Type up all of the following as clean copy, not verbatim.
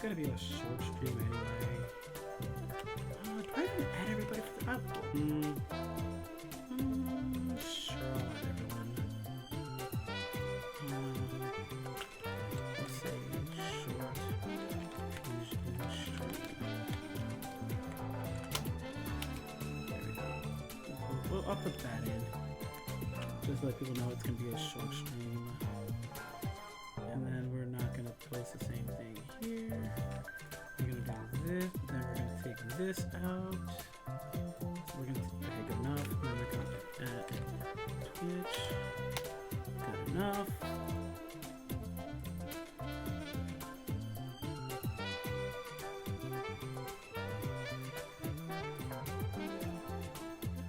gonna be a short stream anyway. Do I even add everybody for the sure, I'll add everyone. Let's say short fusion stream. There we go. I'll put that in. Just to let people know it's gonna be a short stream. And then we're not gonna place the same thing here. We're gonna do this, then we're gonna take this out. So we're gonna take enough, then we're gonna add Twitch. Good enough.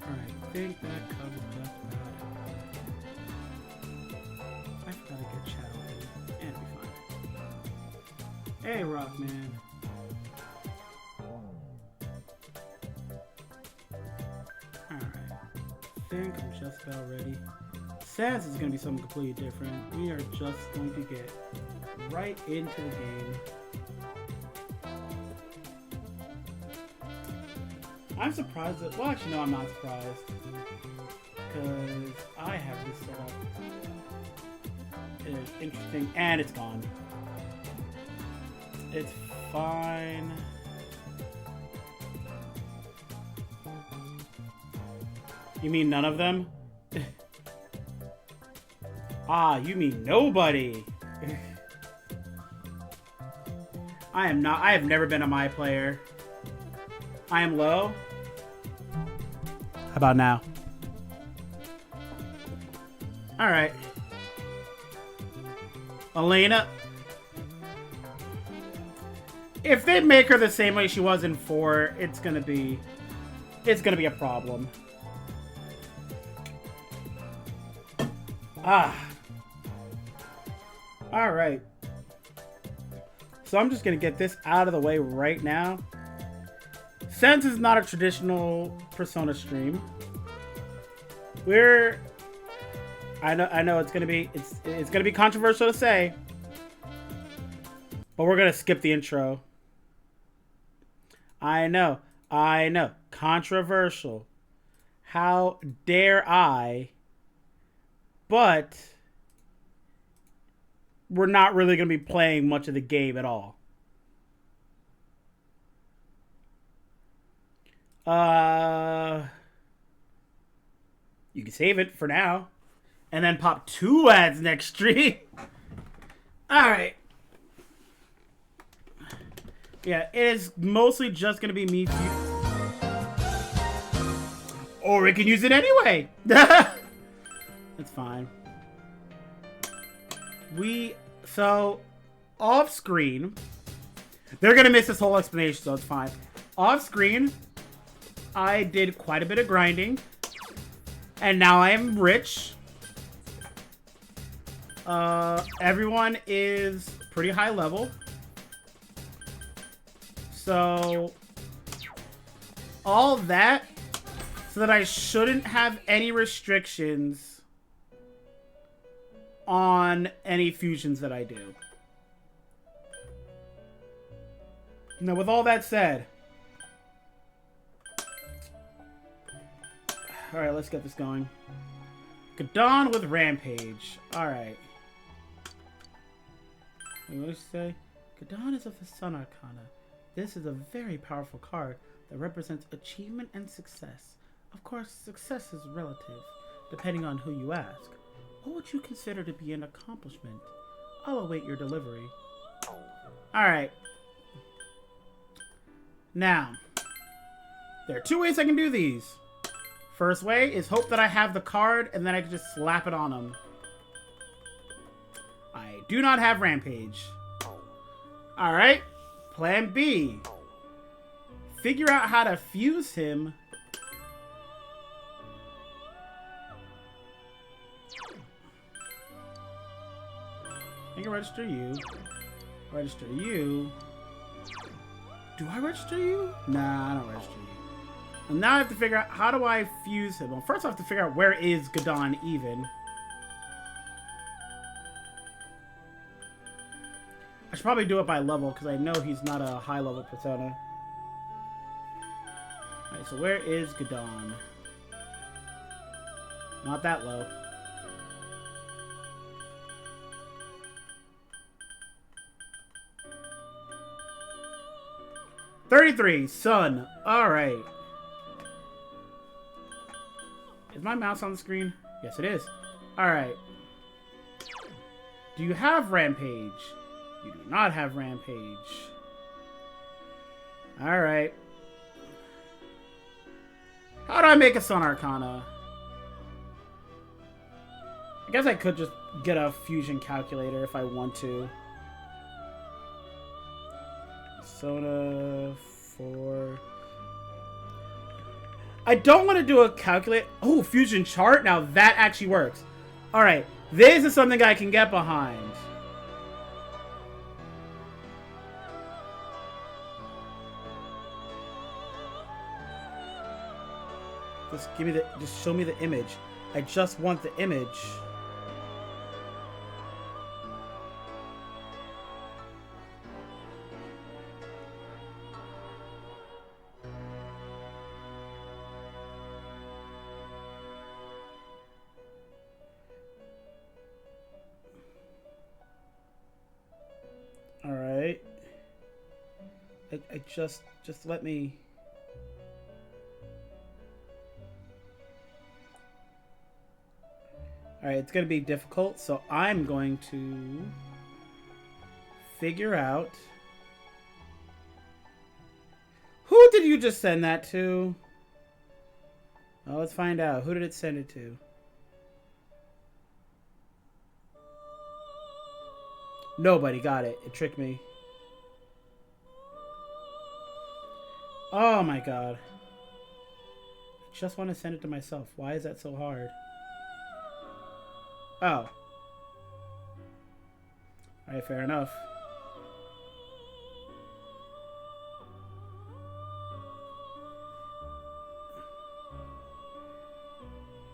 Alright, I think that covers that about it. I forgot to get chat open. And it'll be fine. Hey, Rockman. I think I'm just about ready. Sans is going to be something completely different. We are just going to get right into the game. I'm surprised that, well actually no, I'm not surprised. Because I have this set up. It is interesting, and it's gone. It's fine. You mean none of them? Ah, you mean nobody. I am not. I have never been a my player. I am low. How about now? Alright. Elena. If they make her the same way she was in 4, it's gonna be a problem. Ah. Alright. So I'm just going to get this out of the way right now. Since it's not a traditional Persona stream, I know it's going to be controversial to say, but we're going to skip the intro. I know. Controversial. How dare I? But we're not really going to be playing much of the game at all. You can save it for now. And then pop 2 ads next stream. Alright. Yeah, it is mostly just going to be me. Or we can use it anyway. It's fine. So, off screen, they're gonna miss this whole explanation, so it's fine. Off screen, I did quite a bit of grinding, and now I am rich. Everyone is pretty high level. So, all that, so that I shouldn't have any restrictions on any fusions that I do. Now, with all that said, alright, let's get this going. Gadon with Rampage. Alright. What did you say? Gadon is of the Sun Arcana. This is a very powerful card that represents achievement and success. Of course, success is relative, depending on who you ask. What would you consider to be an accomplishment? I'll await your delivery. Alright. Now, there are 2 ways I can do these. First way is hope that I have the card and then I can just slap it on him. I do not have Rampage. Alright. Plan B. Figure out how to fuse him. I can register you. Register you. Do I register you? Nah, I don't register you. And now I have to figure out how do I fuse him. Well, first I have to figure out where is Gadon even. I should probably do it by level, because I know he's not a high-level persona. Alright, so where is Gadon? Not that low. $33, Sun. Alright. Is my mouse on the screen? Yes, it is. Alright. Do you have Rampage? You do not have Rampage. Alright. How do I make a Sun Arcana? I guess I could just get a fusion calculator if I want to. Persona 4. I don't want to do a calculate. Oh, fusion chart. Now that actually works. All right, this is something I can get behind. Just give me the. Just show me the image. I just want the image. All right. I just let me. Alright, it's going to be difficult, so I'm going to figure out... Who did you just send that to? Well, let's find out. Who did it send it to? Nobody got it. It tricked me. Oh my god. I just want to send it to myself. Why is that so hard? Oh. Alright, fair enough.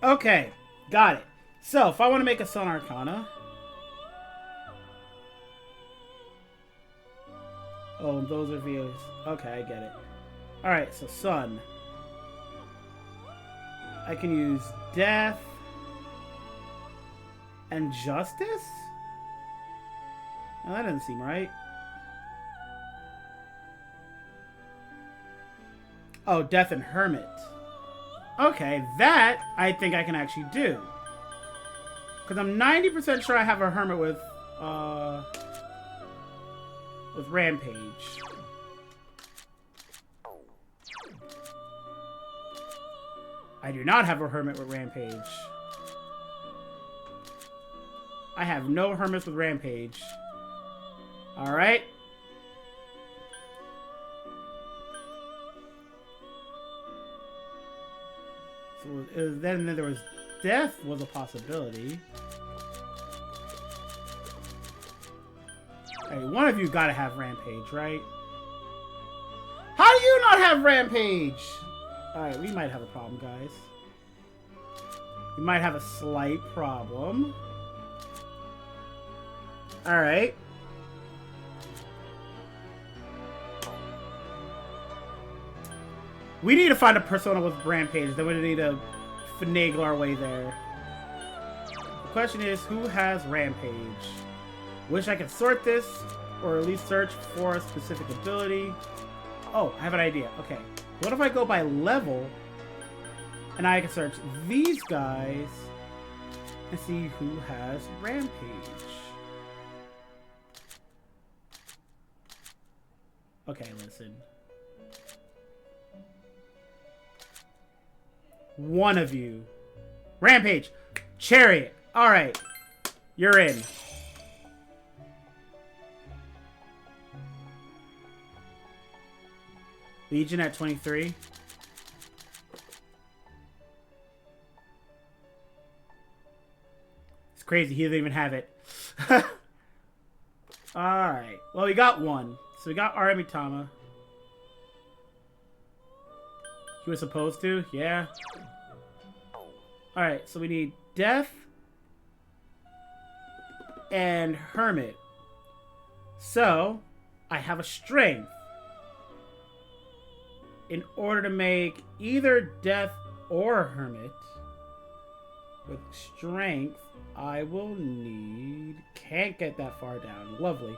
Okay, got it. So, if I want to make a Sun Arcana... Oh, those are views. Okay, I get it. Alright, so Sun. I can use Death... and Justice? Now, that doesn't seem right. Oh, Death and Hermit. Okay, that I think I can actually do. Because I'm 90% sure I have a Hermit with Rampage. I do not have a Hermit with Rampage. I have no Hermits with Rampage. Alright. So then there was Death was a possibility. Hey, one of you gotta have Rampage, right? How do you not have Rampage? Alright, we might have a problem, guys. We might have a slight problem. Alright. We need to find a persona with Rampage. Then we need to finagle our way there. The question is, who has Rampage? Wish I could sort this, or at least search for a specific ability. Oh, I have an idea. Okay. What if I go by level, and I can search these guys, and see who has Rampage? Okay, listen. One of you. Rampage! Chariot! Alright. You're in. Legion at 23. It's crazy. He doesn't even have it. Alright. Well, we got one. So we got Aramitama. He was supposed to? Yeah. Alright, so we need Death and Hermit. So, I have a strength. In order to make either death or hermit, with strength, I will need... Can't get that far down. Lovely.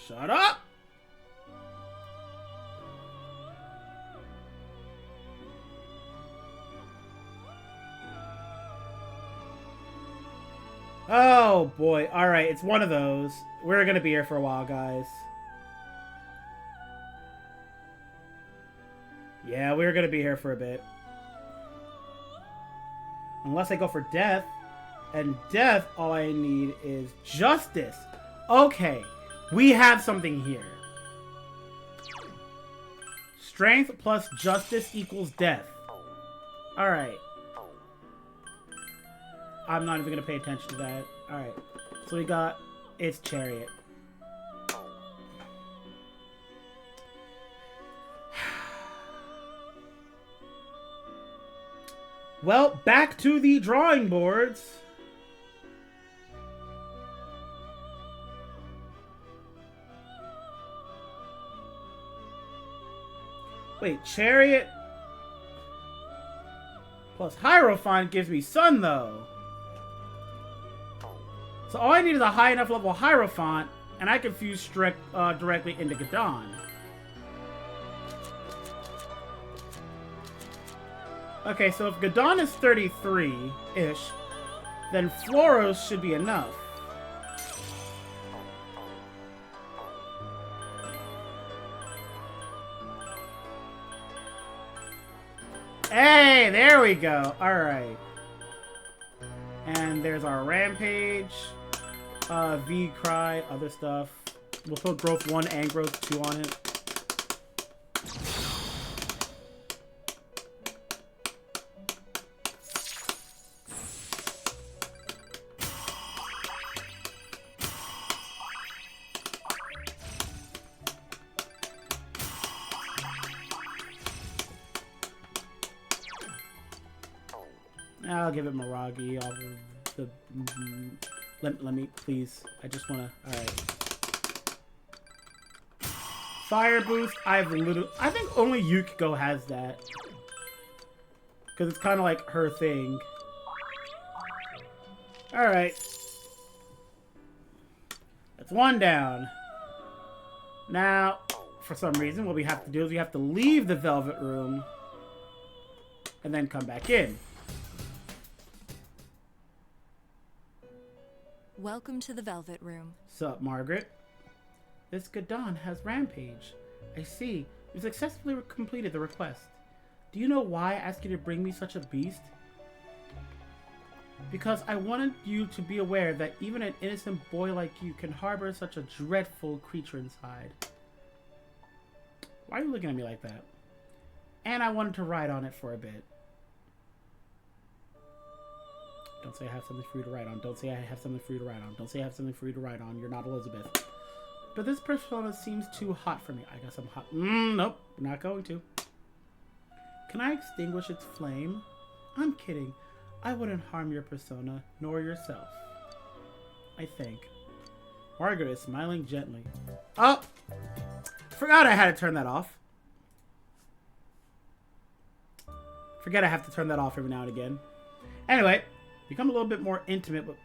Shut up! Oh boy. Alright, it's one of those. We're gonna be here for a while, guys. Yeah, we're gonna be here for a bit. Unless I go for death. And death, all I need is justice. Okay, we have something here. Strength plus justice equals death. Alright. I'm not even gonna pay attention to that. Alright. So we got its chariot. Well, back to the drawing boards. Wait, chariot plus Hierophant gives me sun, though. So all I need is a high enough level Hierophant, and I can fuse directly into Gadon. Okay, so if Gadon is 33-ish, then Floros should be enough. Hey, there we go. Alright. And there's our Rampage, V-Cry, other stuff. We'll put Growth 1 and Growth 2 on it. I'll give it Miragi. All the let me please. I just wanna. All right. Fire boost. I think only Yukiko has that because it's kind of like her thing. All right. That's one down. Now, for some reason, what we have to do is we have to leave the Velvet Room and then come back in. Welcome to the Velvet Room. Sup, Margaret? This Gadon has Rampage. I see. You successfully completed the request. Do you know why I asked you to bring me such a beast? Because I wanted you to be aware that even an innocent boy like you can harbor such a dreadful creature inside. Why are you looking at me like that? And I wanted to ride on it for a bit. Don't say I have something for you to ride on. Don't say I have something for you to ride on. Don't say I have something for you to ride on. You're not Elizabeth. But this persona seems too hot for me. I guess I'm hot. Nope. Not going to. Can I extinguish its flame? I'm kidding. I wouldn't harm your persona, nor yourself. I think. Margaret is smiling gently. Oh! Forgot I had to turn that off. Forget I have to turn that off every now and again. Anyway. Become a little bit more intimate with...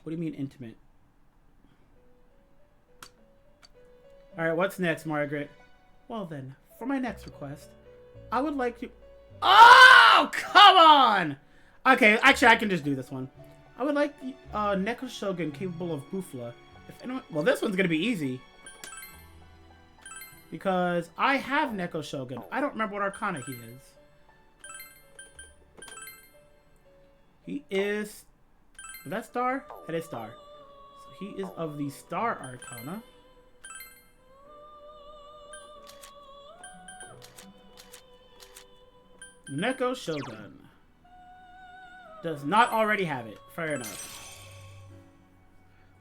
What do you mean intimate? Alright, what's next, Margaret? Well then, for my next request, I would like to... Oh! Come on! Okay, actually, I can just do this one. I would like the Neko Shogun capable of Bufla. If anyone... Well, this one's gonna be easy. Because I have Neko Shogun. I don't remember what Arcana he is. He is... Is that Star? That is Star. So he is of the Star Arcana. Neko Shogun. Does not already have it. Fair enough.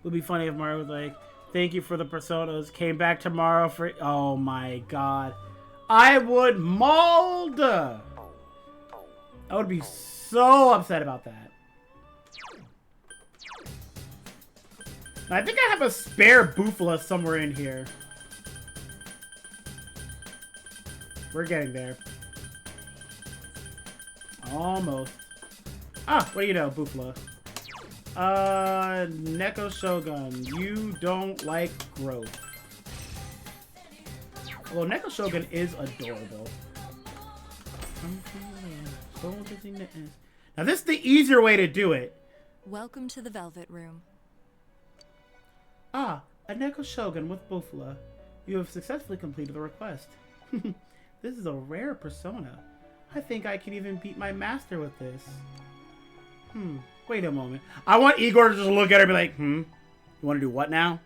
Would be funny if Mario was like... Thank you for the personas. Came back tomorrow for... Oh my god. I would mold! I would be so upset about that. I think I have a spare Bufala somewhere in here. We're getting there. Almost. Ah, what do you know, Bufala? Neko Shogun, you don't like growth. Although Neko Shogun is adorable. Now this is the easier way to do it. Welcome to the Velvet Room. Ah, a Neko Shogun with Bufala. You have successfully completed the request. This is a rare persona. I think I can even beat my master with this. Wait a moment. I want Igor to just look at her and be like, You want to do what now?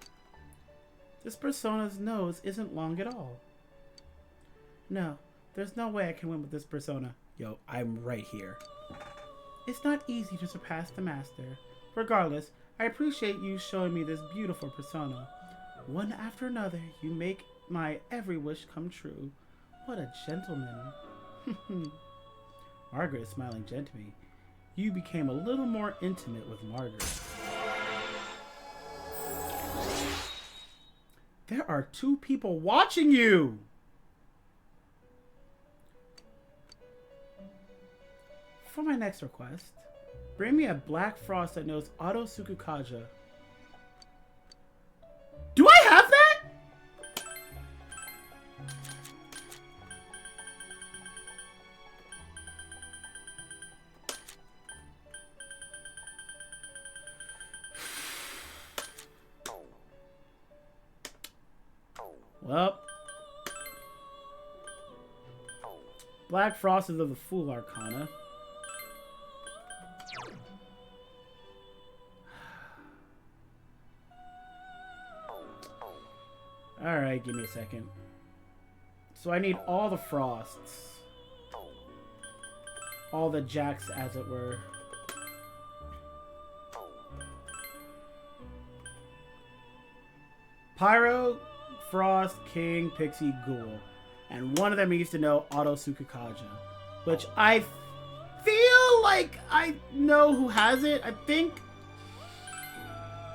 This persona's nose isn't long at all. No, there's no way I can win with this persona. Yo, I'm right here. It's not easy to surpass the master. Regardless, I appreciate you showing me this beautiful persona. One after another, you make my every wish come true. What a gentleman. Margaret is smiling gently. You became a little more intimate with Margaret. There are 2 people watching you! For my next request, bring me a black frost that knows Auto Sukukaja. Do I have that? Well, Black Frost is of the Fool Arcana. Alright, give me a second. So I need all the Frosts. All the Jacks, as it were. Pyro, Frost, King, Pixie, Ghoul. And one of them needs to know Auto Sukukaja. Which I feel like I know who has it. I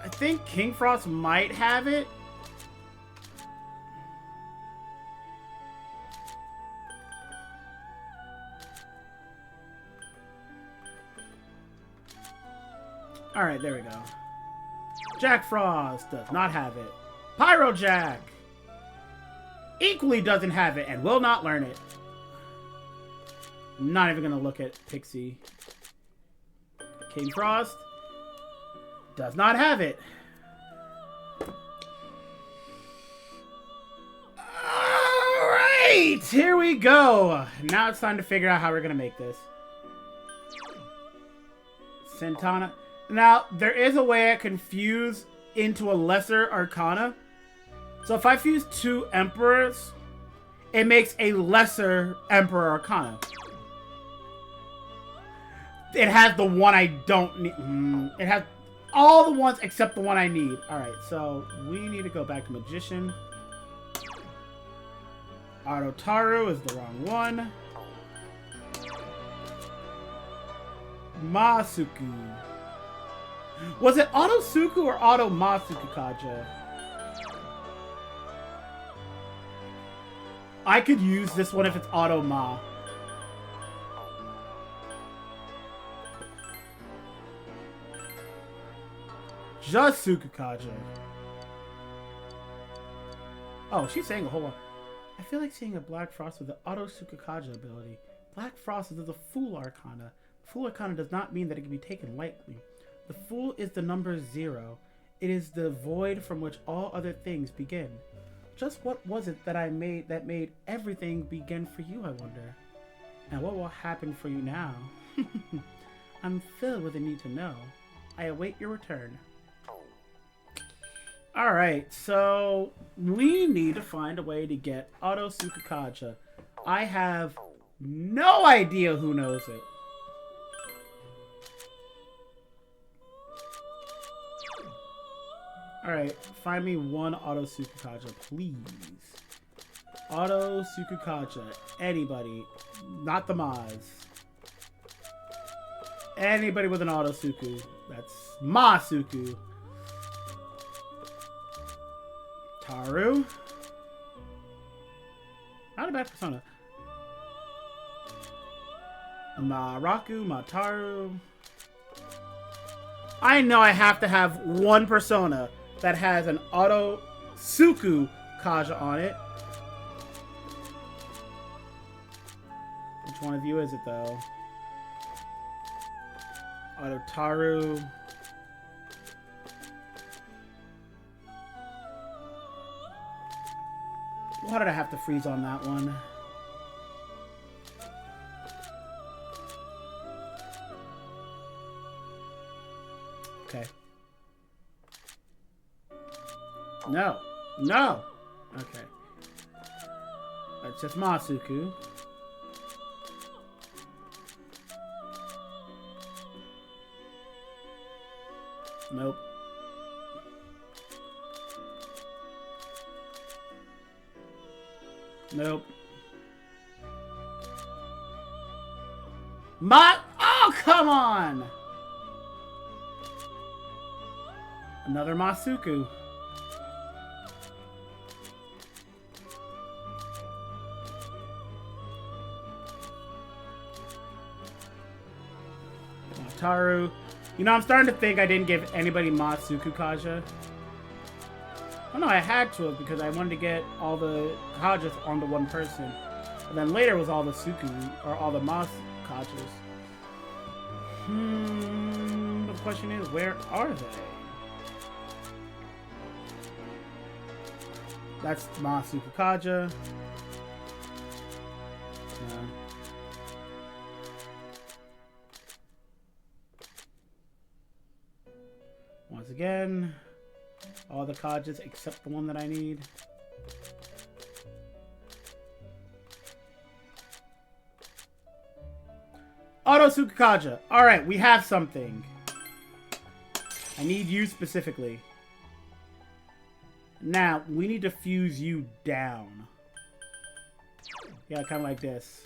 think King Frost might have it. Alright, there we go. Jack Frost does not have it. Pyro Jack equally doesn't have it and will not learn it. Not even gonna look at Pixie. King Frost does not have it. Alright, here we go. Now it's time to figure out how we're gonna make this. Santana. Now, there is a way I can fuse into a lesser arcana. So if I fuse 2 emperors, it makes a lesser emperor arcana. It has the one I don't need. It has all the ones except the one I need. Alright, so we need to go back to Magician. Autotaru is the wrong one. Masuku. Was it Auto Suku or Auto Masukukaja? I could use this one if it's Auto Ma. Just Sukukaja. Oh, she's saying a whole lot. I feel like seeing a Black Frost with the Auto Sukukaja ability. Black Frost is the Fool Arcana. Fool Arcana does not mean that it can be taken lightly. The Fool is the number 0. It is the void from which all other things begin. Just what was it that I made that made everything begin for you, I wonder? And what will happen for you now? I'm filled with a need to know. I await your return. Alright, so we need to find a way to get Auto Sukukaja. I have no idea who knows it. Alright, find me one Auto Sukukaja, please. Auto Sukukaja. Anybody. Not the Maz. anybody with an auto Suku. That's Ma Suku. Taru. Not a bad persona. Maraku, Mataru. I know I have to have one persona that has an auto Suku Kaja on it. Which one of you is it though? Auto Taru. Why did I have to freeze on that one? Okay. No. No! Okay. That's just Masuku. Nope. Nope. Oh, come on! Another Masuku. Taru. You know, I'm starting to think I didn't give anybody Masuku Kaja. Oh no, I had to have because I wanted to get all the Kajas onto one person. And then later was all the Suku, or all the Mas Kajas. But the question is, where are they? That's Masuku Kaja. Once again, all the Kajas except the one that I need. Auto Suku Kaja. Alright, we have something. I need you specifically. Now, we need to fuse you down. Yeah, kind of like this.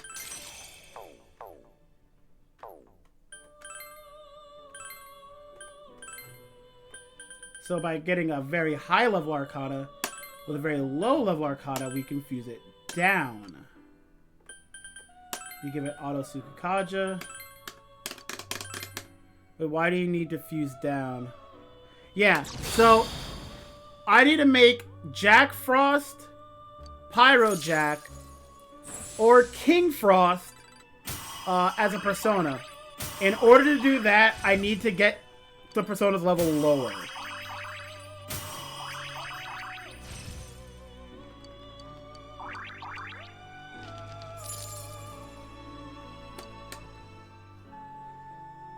So by getting a very high level Arcana with a very low level Arcana, we can fuse it down. You give it Auto Suku Kaja. But why do you need to fuse down? Yeah, so I need to make Jack Frost, Pyro Jack, or King Frost as a persona. In order to do that, I need to get the persona's level lower.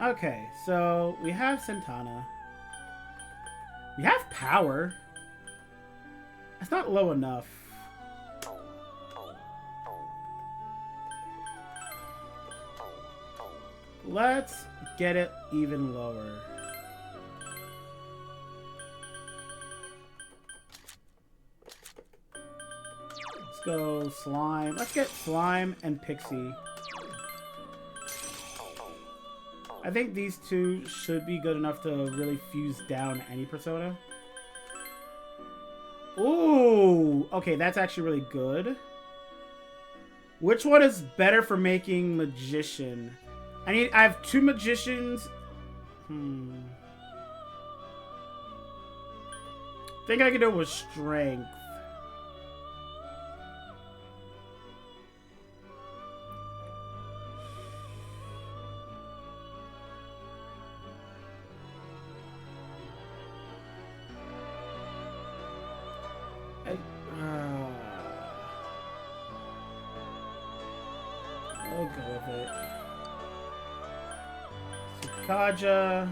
Okay, so we have Santana. We have power. That's not low enough. Let's get it even lower. Let's go Slime. Let's get Slime and Pixie. I think these two should be good enough to really fuse down any persona. Ooh! Okay, that's actually really good. Which one is better for making Magician? I have two Magicians. I think I can do it with Strength. We'll go with it. Kaja.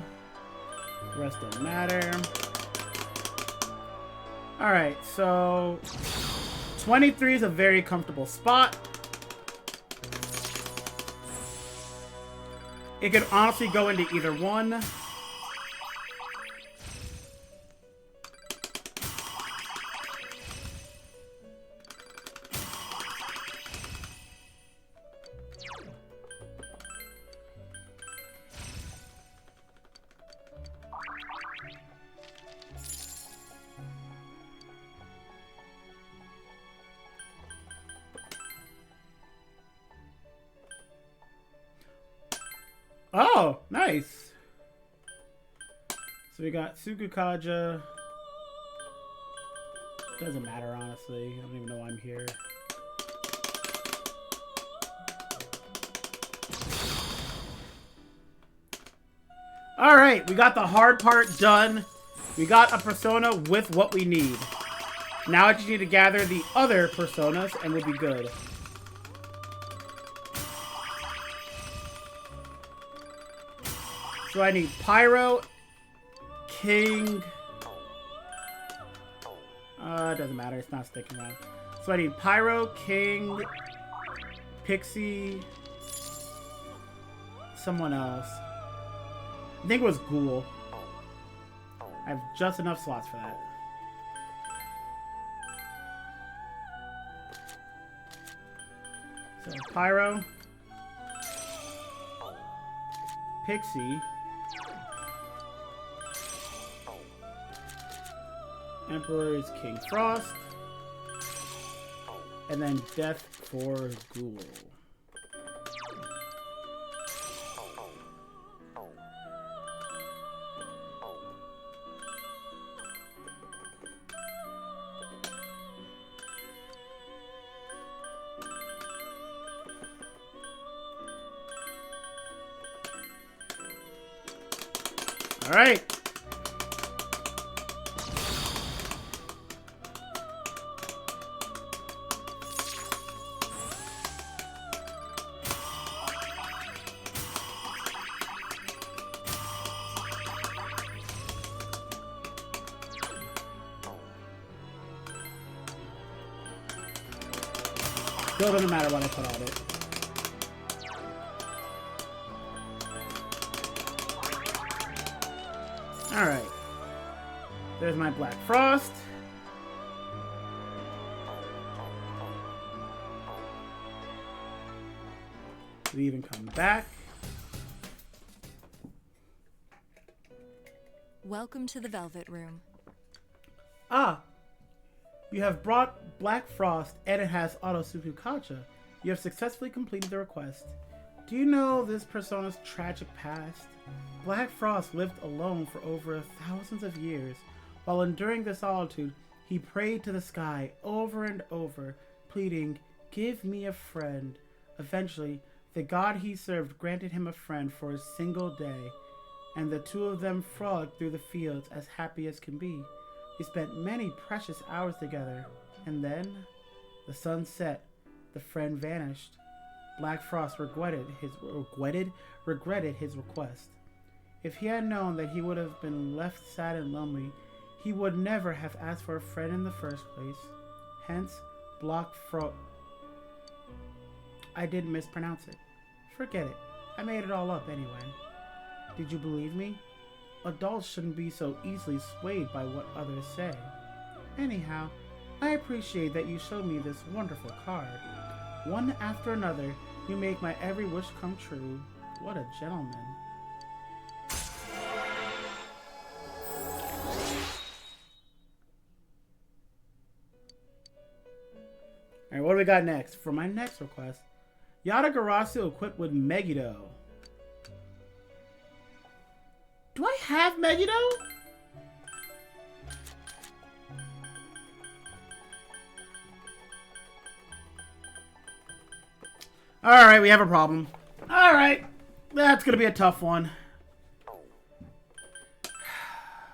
The rest don't matter. Alright, so 23 is a very comfortable spot. It could honestly go into either one. Oh, nice. So we got Sukukaja. Doesn't matter, honestly. I don't even know why I'm here. Alright, we got the hard part done. We got a persona with what we need. Now I just need to gather the other personas and we'll be good. So I need Pyro, King. It doesn't matter. It's not sticking around. So I need Pyro, King, Pixie, someone else. I think it was Ghoul. I have just enough slots for that. So Pyro, Pixie, Emperor is King Frost, and then Death for Ghoul. All right. Still doesn't matter what I put on it. Alright. There's my Black Frost. We even come back. Welcome to the Velvet Room. Ah! You have brought Black Frost and it has Auto Sukukacha. You have successfully completed the request. Do you know this persona's tragic past? Black Frost lived alone for over thousands of years. While enduring the solitude, he prayed to the sky over and over, pleading, "Give me a friend." Eventually, the god he served granted him a friend for a single day, and the two of them frolicked through the fields as happy as can be. They spent many precious hours together, and then the sun set. The friend vanished. Black Frost regretted his request. If he had known that he would have been left sad and lonely, he would never have asked for a friend in the first place. Hence, Black Frost. I did mispronounce it. Forget it. I made it all up anyway. Did you believe me? Adults shouldn't be so easily swayed by what others say. Anyhow, I appreciate that you showed me this wonderful card. One after another, you make my every wish come true. What a gentleman. Alright, what do we got next? For my next request, Yatagarasu equipped with Megiddo. Do I have Megiddo? Alright, we have a problem. Alright, that's gonna be a tough one.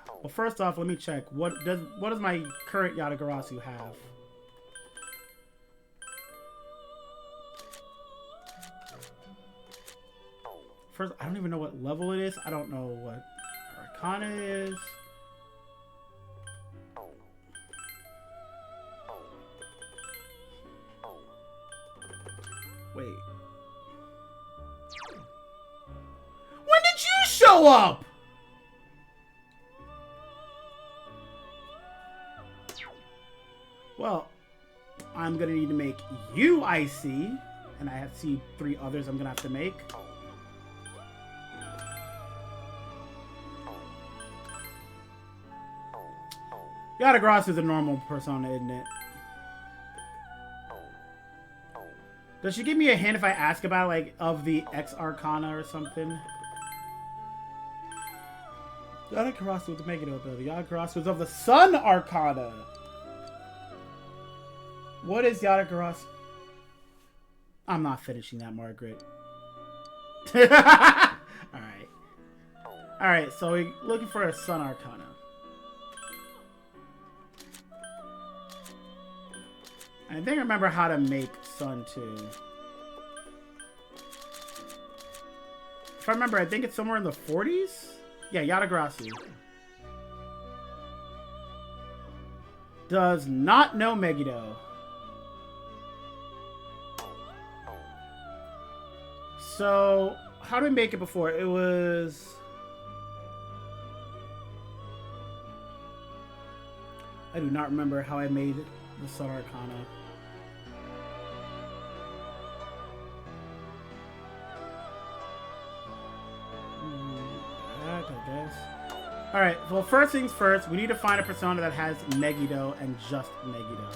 Well, first off, let me check. What does my current Yatagarasu have? First, I don't even know what level it is. I don't know what Arcana is. Wait. When did you show up? Well, I'm gonna need to make you IC, and I have to see 3 others I'm gonna have to make. Yatagarasu is a normal persona, isn't it? Does she give me a hint if I ask about, like, of the X Arcana or something? Yata-Karasu with the Megiddo ability. Yata-Karasu is of the Sun Arcana. What is Yata-Karasu? I'm not finishing that, Margaret. Alright. Alright, so we're looking for a Sun Arcana. I think I remember how to make Sun too. If I remember, I think it's somewhere in the 40s? Yeah, Yata-Karasu. Does not know Megiddo. So, how did we make it before? It was... I do not remember how I made the Sun Arcana. That, I guess. Alright, well, first things first, we need to find a persona that has Megiddo and just Megiddo.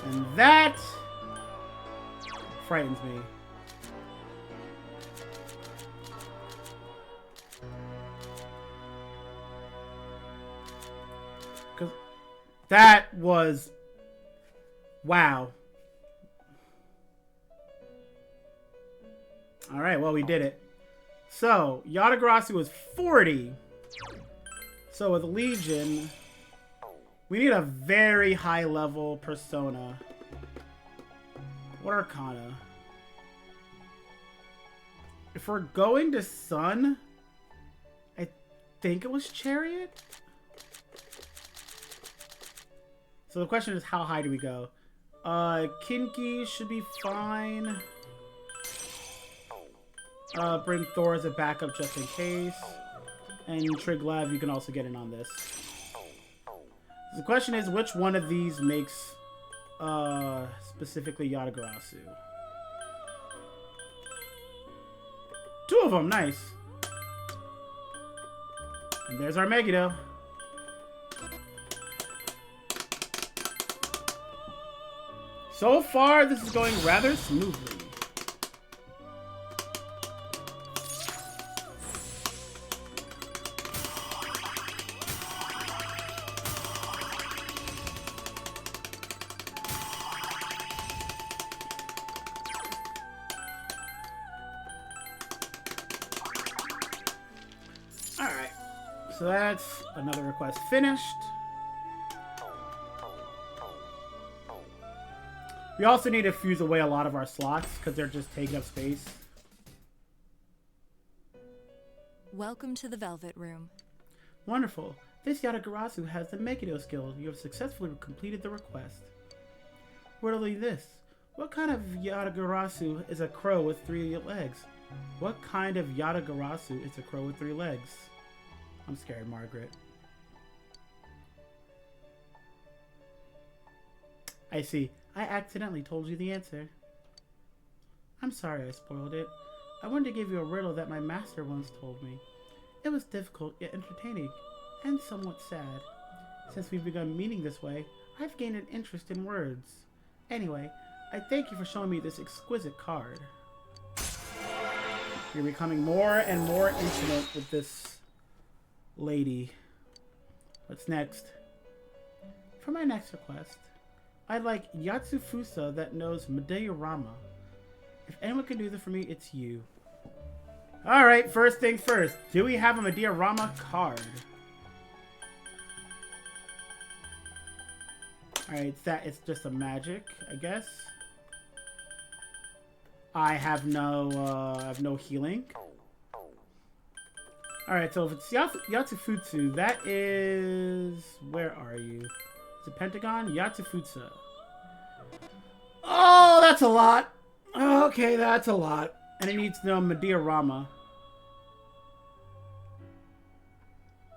And that frightens me. Because that was... Wow. Alright, well, we did it. So, Yata-Karasu was 40. So, with Legion, we need a very high-level persona. What Arcana? If we're going to Sun, I think it was Chariot? So the question is, how high do we go? Kinky should be fine. Bring Thor as a backup just in case. And Triglav, you can also get in on this. So the question is, which one of these makes specifically Yata-Karasu? Two of them, nice. And there's our Megiddo. So far, this is going rather smoothly. Alright, so that's another request finished. We also need to fuse away a lot of our slots because they're just taking up space. Welcome to the Velvet Room. Wonderful. This Yata-Karasu has the Megiddo skill. You have successfully completed the request. Riddle this. What kind of Yata-Karasu is a crow with 3 legs? What kind of Yata-Karasu is a crow with 3 legs? I'm scared, Margaret. I see. I accidentally told you the answer. I'm sorry I spoiled it. I wanted to give you a riddle that my master once told me. It was difficult yet entertaining, and somewhat sad. Since we've begun meeting this way, I've gained an interest in words. Anyway, I thank you for showing me this exquisite card. You're becoming more and more intimate with this lady. What's next? For my next request, I'd like Yatsufusa that knows Medeyarama. If anyone can do this for me, it's you. Alright, first things first. Do we have a Medeyarama card? Alright, it's just a magic, I guess. I have no healing. Alright, so if it's Yatsufutsu, that is... Where are you? Is it Pentagon? Yatsufutsu. Oh, that's a lot. Okay, that's a lot. And it needs to know Medeyarama.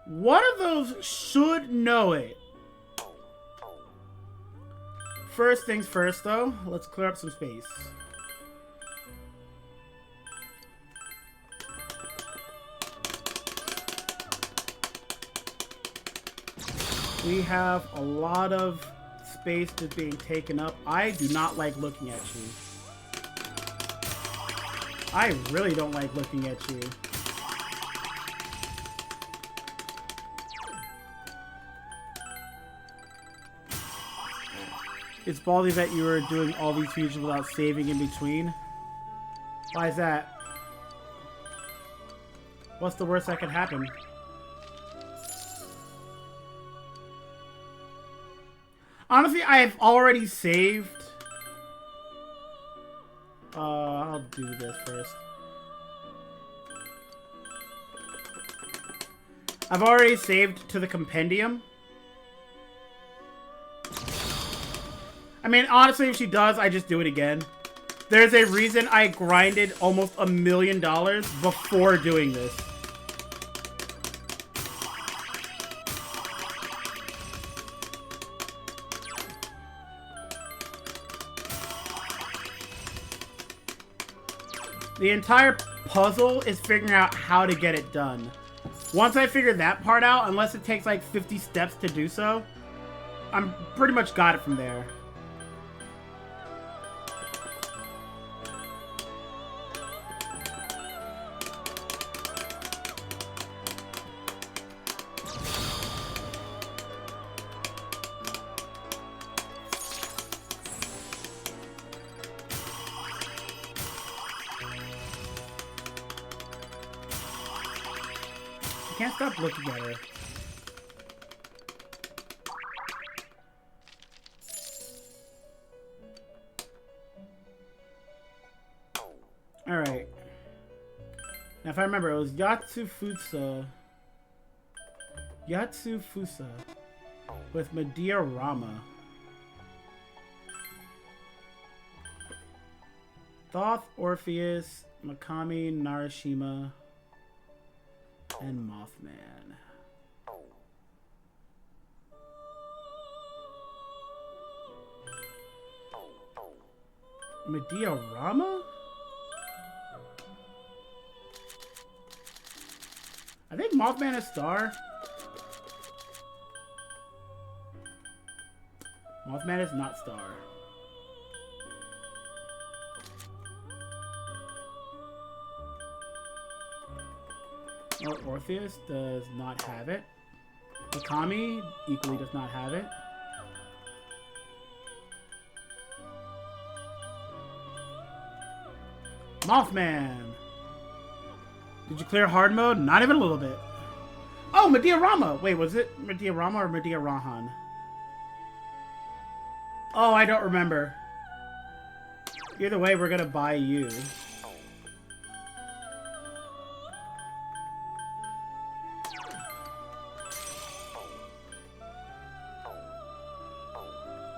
One of those should know it. First things first, though. Let's clear up some space. We have a lot of space that's being taken up. I do not like looking at you. I really don't like looking at you. It's ballsy that you were doing all these fusions without saving in between. Why is that? What's the worst that could happen? Honestly, I have already saved. I'll do this first. I've already saved to the compendium. I mean, honestly, if she does, I just do it again. There's a reason I grinded almost $1 million before doing this. The entire puzzle is figuring out how to get it done. Once I figure that part out, unless it takes like 50 steps to do so, I'm pretty much got it from there. I can't stop looking at her. Alright. Now if I remember, it was Yatsufusa with Medea Rama. Thoth, Orpheus, Mikami, Narashima, and Mothman. Medea Rama? I think Mothman is Star. Mothman is not Star. Orpheus does not have it. Mikami equally does not have it. Mothman! Did you clear hard mode? Not even a little bit. Oh, Medea Rama! Wait, was it Medea Rama or Medea Rahan? Oh, I don't remember. Either way, we're gonna buy you.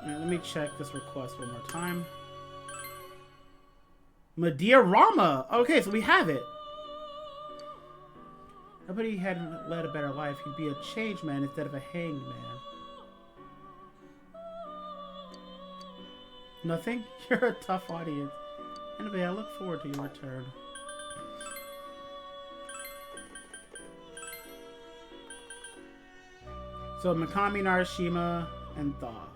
Alright, let me check this request one more time. Medea Rama! Okay, so we have it. Nobody had led a better life. He'd be a changed man instead of a hanged man. Nothing? You're a tough audience. Anyway, I look forward to your return. So, Mikami, Narashima, and Thoth.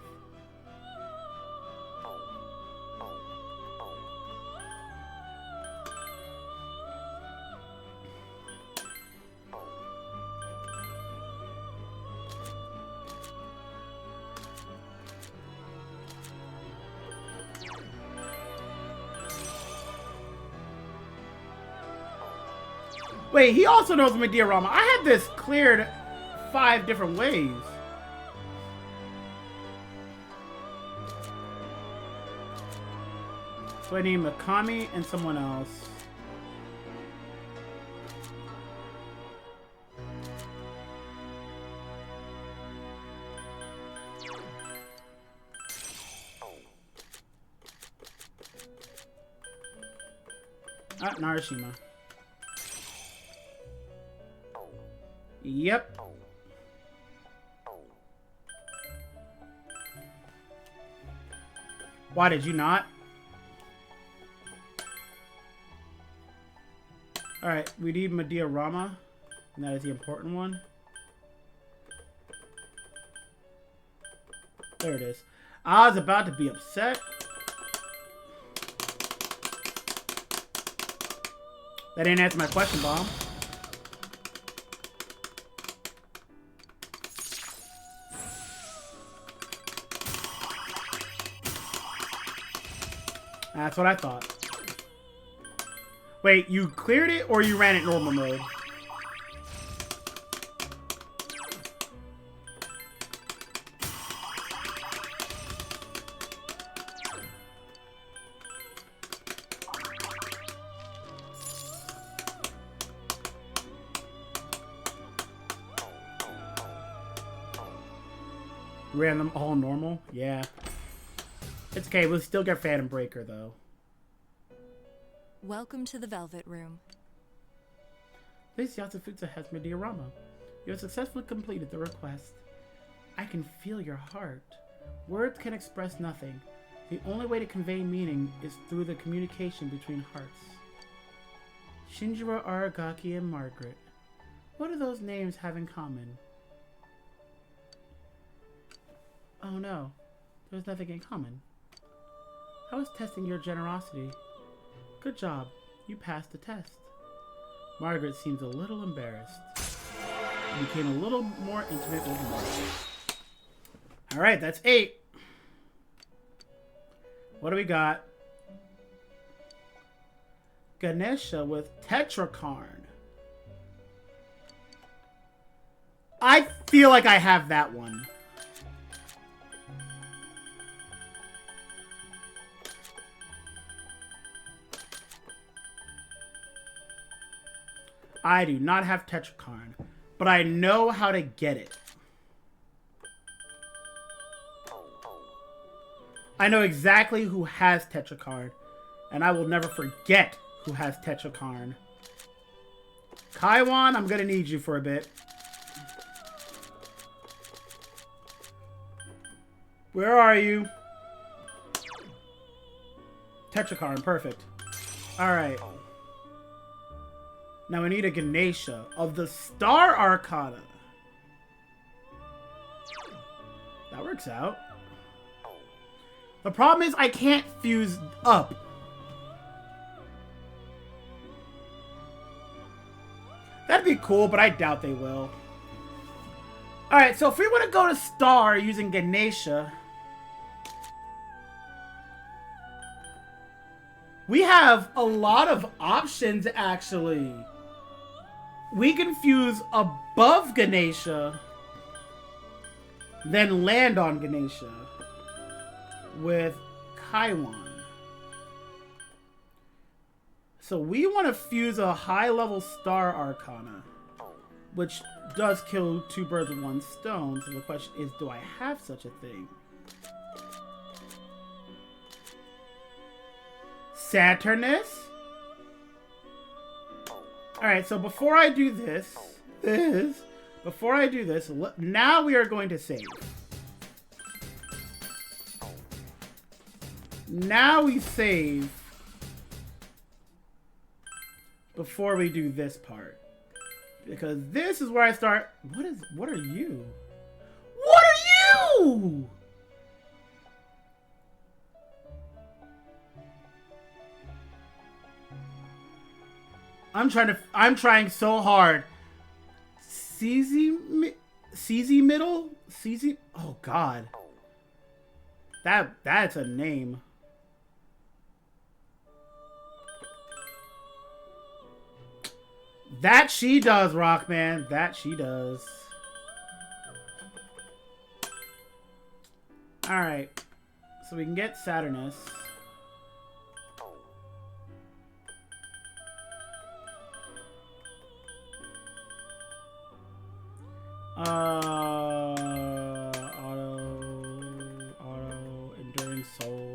Wait, he also knows Medea Rama. I had this cleared 5 different ways. So I need Mikami and someone else. Ah, Narashima. Yep. Why did you not? Alright, we need Medea Rama, and that is the important one. There it is. I was about to be upset. That didn't answer my question, Bomb. That's what I thought. Wait, you cleared it or you ran it normal mode? Ran them all normal? Yeah. It's okay, we'll still get Phantom Breaker though. Welcome to the Velvet Room. This Yasufutsu has my diorama. You have successfully completed the request. I can feel your heart. Words can express nothing. The only way to convey meaning is through the communication between hearts. Shinjiro, Aragaki, and Margaret. What do those names have in common? Oh no, there's nothing in common. I was testing your generosity. Good job, you passed the test. Margaret seems a little embarrassed. Became a little more intimate with Margaret. Alright, that's 8. What do we got? Ganesha with Tetrakarn. I feel like I have that one. I do not have Tetrakarn, but I know how to get it. I know exactly who has Tetrakarn, and I will never forget who has Tetrakarn. Kaiwan, I'm gonna need you for a bit. Where are you? Tetrakarn, perfect. Alright. Now we need a Ganesha of the Star Arcana. That works out. The problem is I can't fuse up. That'd be cool, but I doubt they will. Alright, so if we want to go to Star using Ganesha, we have a lot of options, actually. We can fuse above Ganesha, then land on Ganesha with Kaiwan. So we want to fuse a high-level Star Arcana, which does kill 2 birds with 1 stone. So the question is, do I have such a thing? Saturnus? Alright, so before I do this, now we are going to save. Now we save before we do this part. Because this is where I start. What are you? What are you? I'm trying so hard. CZ middle? CZ? Oh god. That's a name. That she does, Rockman. That she does. Alright. So we can get Saturnus. Auto, Enduring Soul.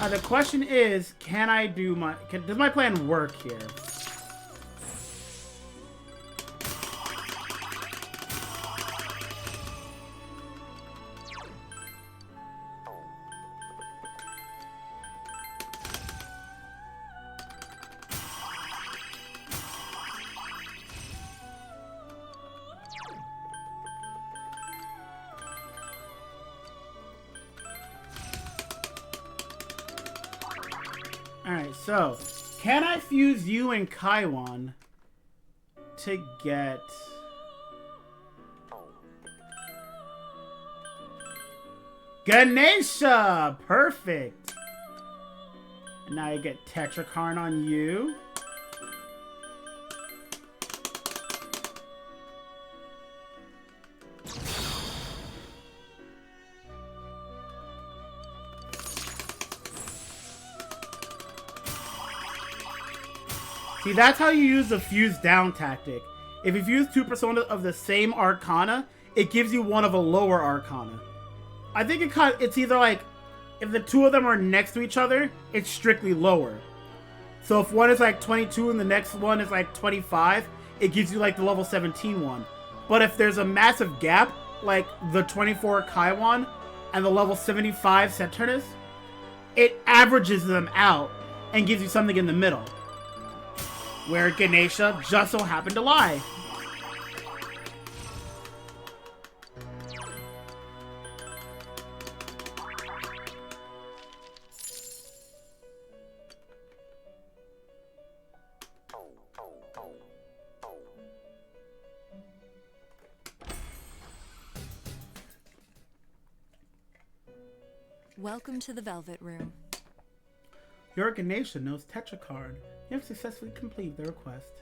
The question is, can I do my... does my plan work here? Alright, so, can I fuse you and Kaiwan to get... Ganesha! Perfect! And now you get Tetrakarn on you. See, that's how you use the fuse down tactic. If you fuse 2 personas of the same arcana, it gives you one of a lower arcana. I think it's either like, if the 2 of them are next to each other, it's strictly lower. So if one is like 22 and the next one is like 25, it gives you like the level 17 one. But if there's a massive gap, like the 24 Kaiwan and the level 75 Saturnus, it averages them out and gives you something in the middle. Where Ganesha just so happened to lie. Welcome to the Velvet Room. Your Ganesha knows Tetrakarn. You have successfully completed the request.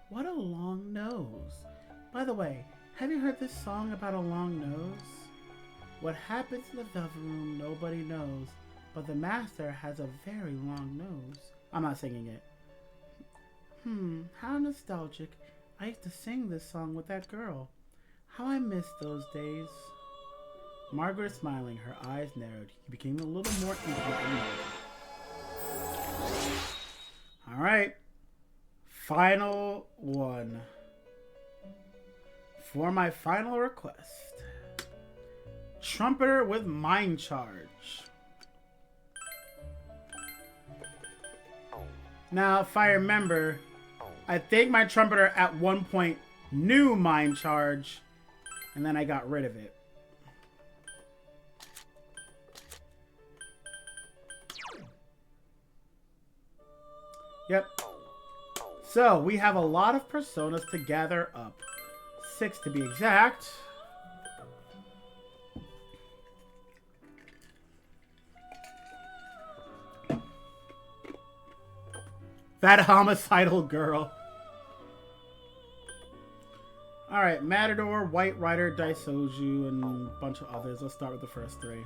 What a long nose. By the way, have you heard this song about a long nose? What happens in the Velvet Room nobody knows, but the master has a very long nose. I'm not singing it. How nostalgic. I used to sing this song with that girl. How I miss those days. Margaret is smiling, her eyes narrowed. He became a little more intimate. Alright. Final one. For my final request. Trumpeter with Mind Charge. Now, if I remember, I think my Trumpeter at one point knew Mind Charge, and then I got rid of it. Yep. So, we have a lot of personas to gather up. 6 to be exact. That homicidal girl. Alright, Matador, White Rider, Daisoju, and a bunch of others. Let's start with the first 3.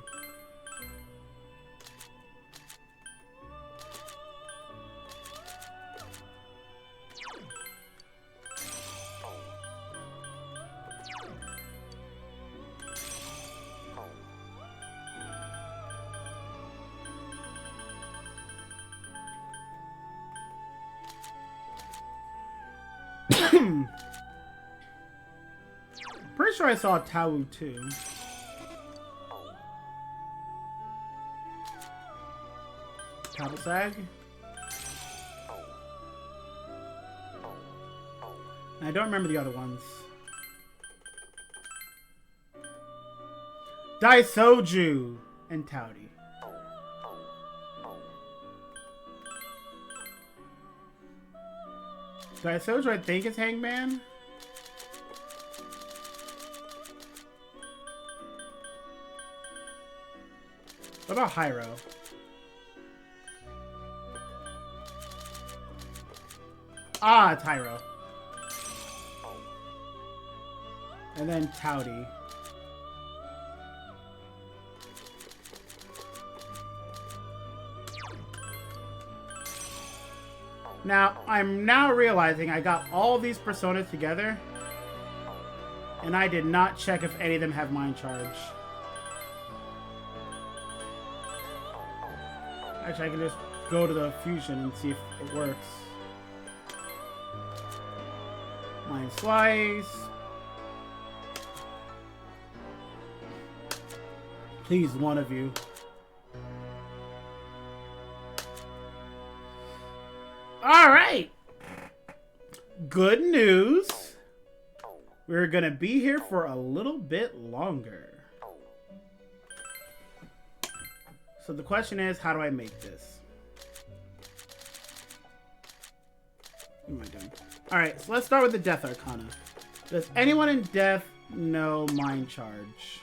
Pretty sure I saw Tau too. Tabasag. I don't remember the other ones. Daisoju and Taudi. Daisoju, I think, is Hangman. What about Hyro? Ah, it's Hyro. And then Taudi. Now, I'm now realizing I got all these personas together, and I did not check if any of them have Mind Charge. Actually, I can just go to the fusion and see if it works. Mind Slice. Please, one of you. Alright! Good news. We're gonna be here for a little bit longer. So the question is, how do I make this? What am I doing? Alright, so let's start with the Death Arcana. Does anyone in Death know Mind Charge?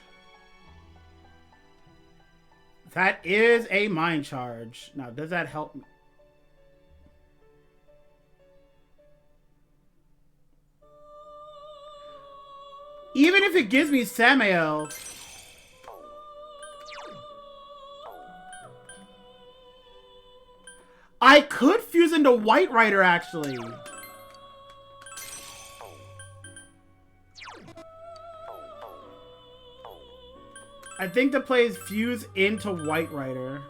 That is a mind charge. Now, does that help me? Even if it gives me Samael, I could fuse into White Rider, actually. I think the play is fuse into White Rider.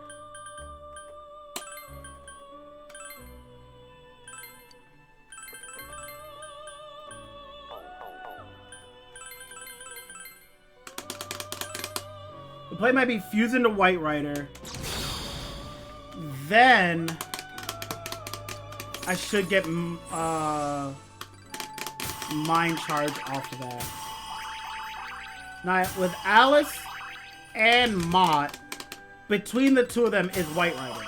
The play might be fuse into White Rider. Then I should get Mind Charge off of that. Now, with Alice and Mott, between the two of them is White Rider.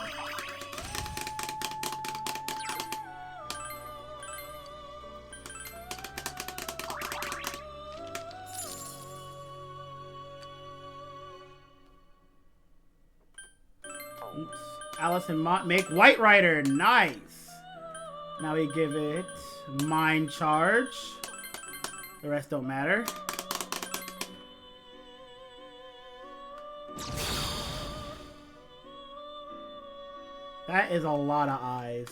Oops. Alice and Mott make White Rider. Nice. Now we give it Mind Charge. The rest don't matter. That is a lot of eyes.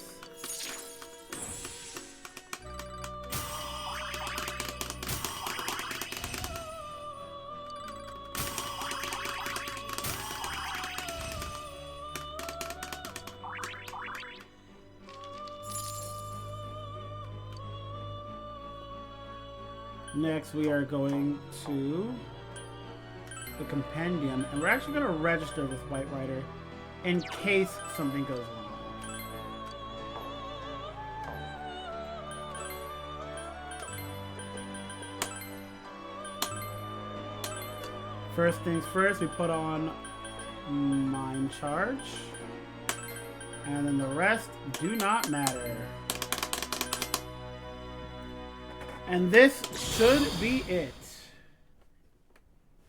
Next, we are going to the compendium, and we're actually going to register this White Rider in case something goes wrong. First things first, we put on Mind Charge, and then the rest do not matter. And this should be it.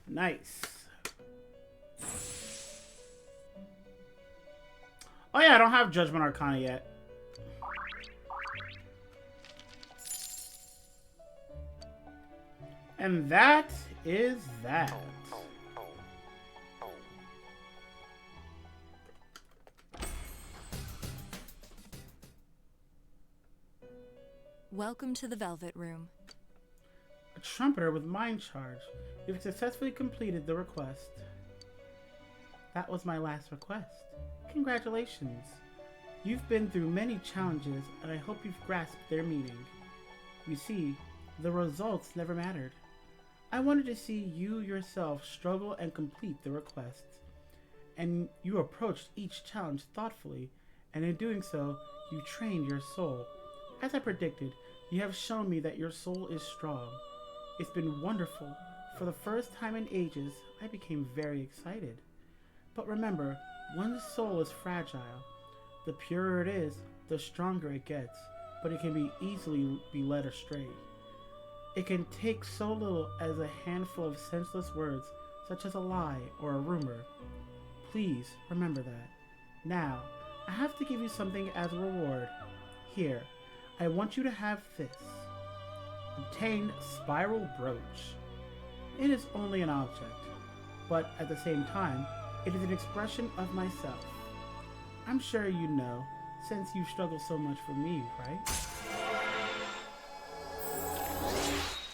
Nice. Oh yeah, I don't have Judgment Arcana yet. And that is that. Welcome to the Velvet Room. A trumpeter with Mind Charge. You've successfully completed the request. That was my last request. Congratulations. You've been through many challenges, and I hope you've grasped their meaning. You see, the results never mattered. I wanted to see you yourself struggle and complete the request. And you approached each challenge thoughtfully, and in doing so, you trained your soul. As I predicted, you have shown me that your soul is strong. It's been wonderful. For the first time in ages, I became very excited. But remember, one's soul is fragile. The purer it is, the stronger it gets, but it can easily be led astray. It can take so little as a handful of senseless words, such as a lie or a rumor. Please remember that. Now, I have to give you something as a reward. Here, I want you to have this. Obtained Spiral Brooch. It is only an object, but at the same time, it is an expression of myself. I'm sure you know, since you struggle so much for me, right?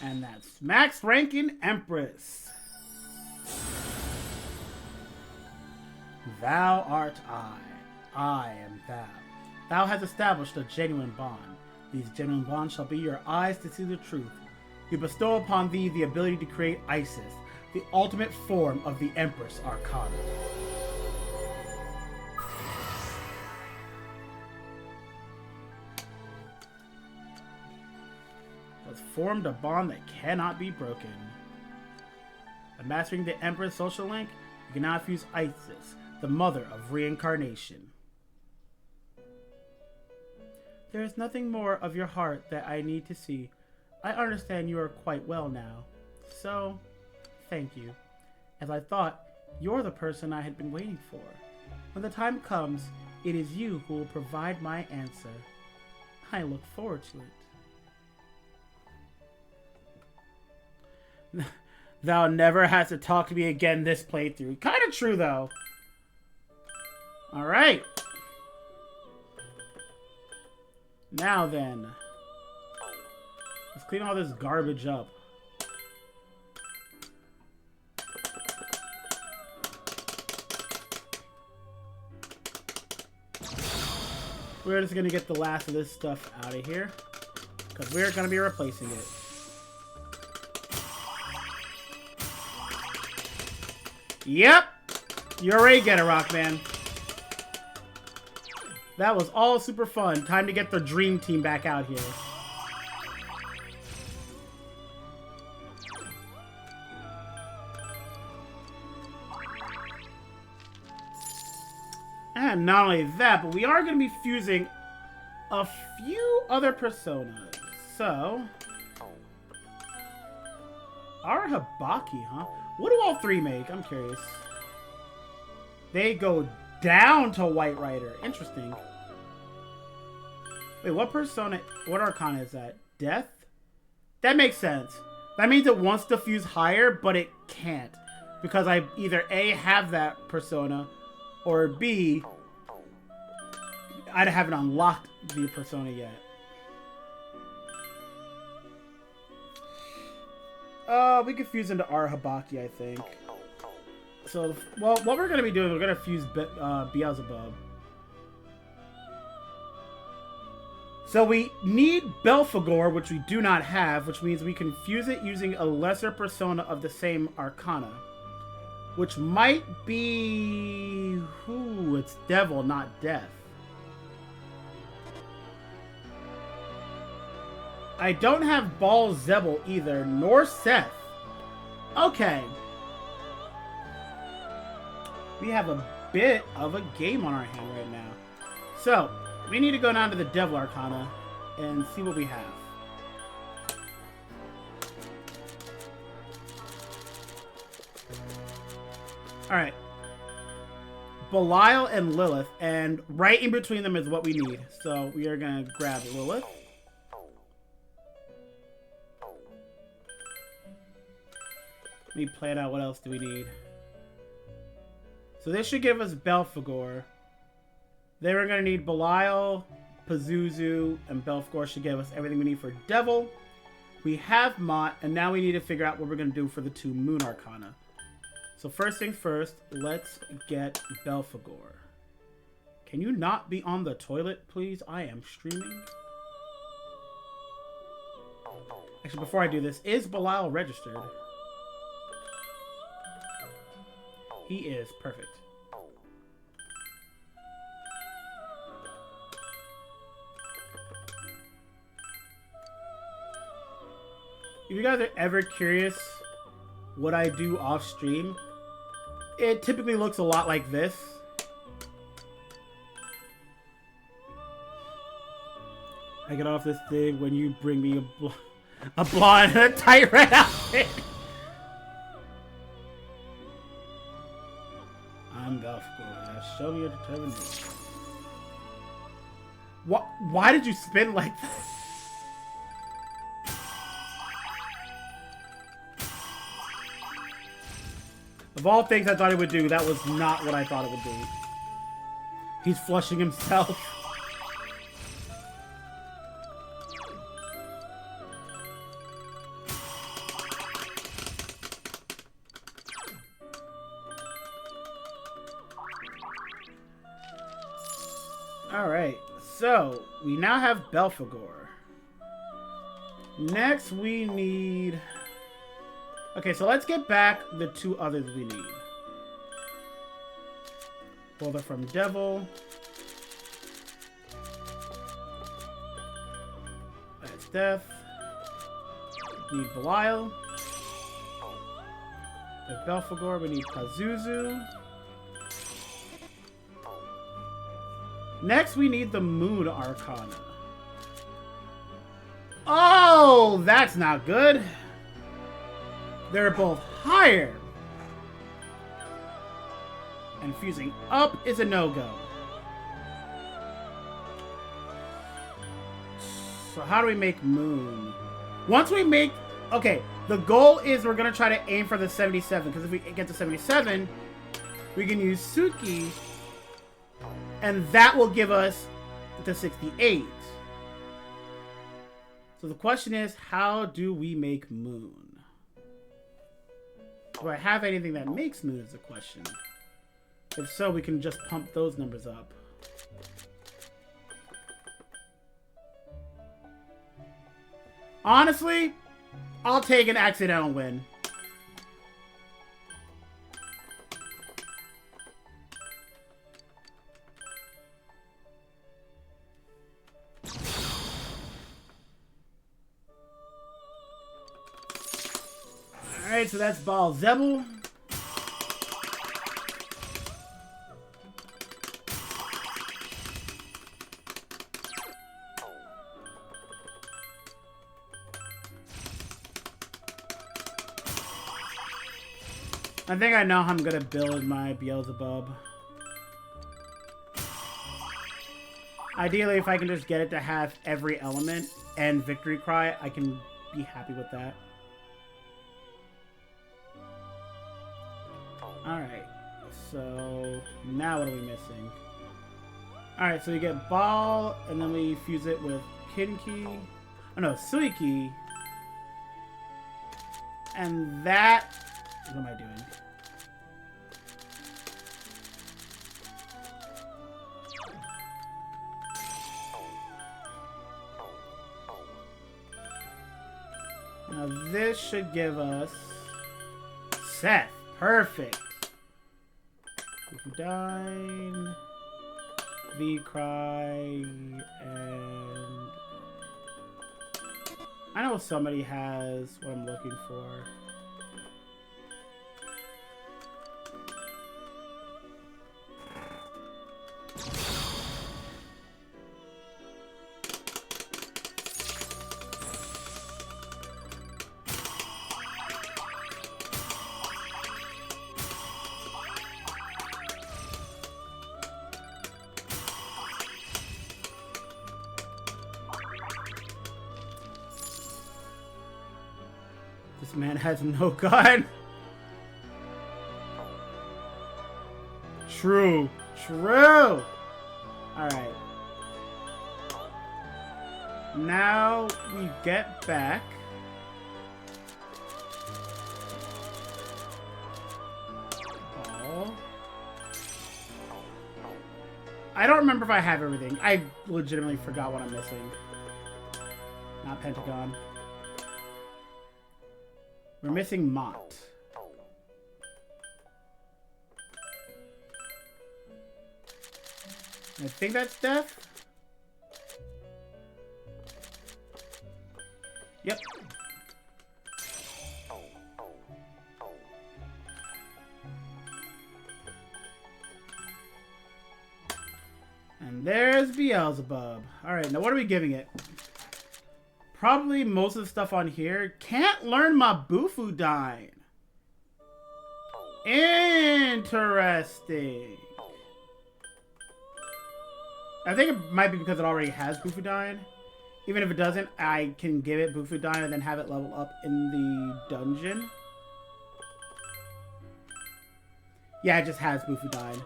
And that's Max Rankin Empress. Thou art I am thou. Thou hast established a genuine bond. These genuine bonds shall be your eyes to see the truth. We bestow upon thee the ability to create Isis, the ultimate form of the Empress Arcana. Has formed a bond that cannot be broken. By mastering the Empress social link, you can now fuse Isis, the mother of reincarnation. There is nothing more of your heart that I need to see. I understand you are quite well now. So, thank you. As I thought, You're the person I had been waiting for. When the time comes, it is you who will provide my answer. I look forward to it. Thou never has to talk to me again this playthrough. Kind of true, though. Alright. Now then. Let's clean all this garbage up. We're just going to get the last of this stuff out of here. Because we're going to be replacing it. Yep! You already get it, Rockman. That was all super fun. Time to get the dream team back out here. And not only that, but we are going to be fusing a few other personas. So, Habaki, huh? What do all three make? I'm curious. They go down to White Rider. Interesting. Wait, what persona, what arcana is that? Death? That makes sense. That means it wants to fuse higher, but it can't. Because I either A, have that persona, or B, I haven't unlocked the persona yet. We could fuse into our Habaki, I think. So, well, what we're going to be doing, we're going to fuse Beelzebub. So we need Belphegor, which we do not have, which means we can fuse it using a lesser persona of the same arcana. Which might be... Ooh, it's Devil, not Death. I don't have Baal Zebul either, nor Seth. Okay. We have a bit of a game on our hand right now. So, we need to go down to the Devil Arcana and see what we have. Alright. Belial and Lilith, and right in between them is what we need. So, we are going to grab Lilith. Let me plan out what else do we need. So this should give us Belphegor. Then we're going to need Belial, Pazuzu, and Belphegor should give us everything we need for Devil. We have Mott, and now we need to figure out what we're going to do for the two Moon Arcana. So first thing first, let's get Belphegor. Can you not be on the toilet, please? I am streaming. Actually, before I do this, is Belial registered? He is. Perfect. If you guys are ever curious what I do off stream, it typically looks a lot like this. I get off this thing when you bring me a blonde and a tight red outfit. I'm Belphegor. Now show me your determination. What? Why did you spin like that? Of all things I thought it would do, that was not what I thought it would do. He's flushing himself. Alright, so we now have Belphegor. Next we need... Okay, so let's get back the two others we need. Both are from Devil. That's Death. We need Belial. With Belphegor, we need Pazuzu. Next, we need the Moon Arcana. Oh, that's not good. They're both higher. And fusing up is a no-go. So how do we make moon? Once we make... Okay, the goal is we're going to try to aim for the 77. Because if we get to 77, we can use Suki. And that will give us the 68. So the question is, how do we make moon? Do I have anything that makes moon is the question. If so, we can just pump those numbers up. Honestly, I'll take an accidental win. Alright, so that's Ball Zebel. I think I know how I'm gonna build my Beelzebub. Ideally, if I can just get it to have every element and Victory Cry, I can be happy with that. Alright, so now what are we missing? Alright, so we get Ball, and then we fuse it with Kinki. Oh no, Suiki. And that... What am I doing? Now this should give us Seth. Perfect. Dine, V-Cry, and I know somebody has what I'm looking for. This man has no gun. True. True. Alright. Now we get back. Ball. I don't remember if I have everything. I legitimately forgot what I'm missing. Not Pentagon. We're missing Mott. I think that's Death. Yep. And there's Beelzebub. Alright, now what are we giving it? Probably most of the stuff on here. Can't learn my Bufudine. Interesting. I think it might be because it already has Bufudine. Even if it doesn't, I can give it Bufudine and then have it level up in the dungeon. Yeah, it just has Bufudine.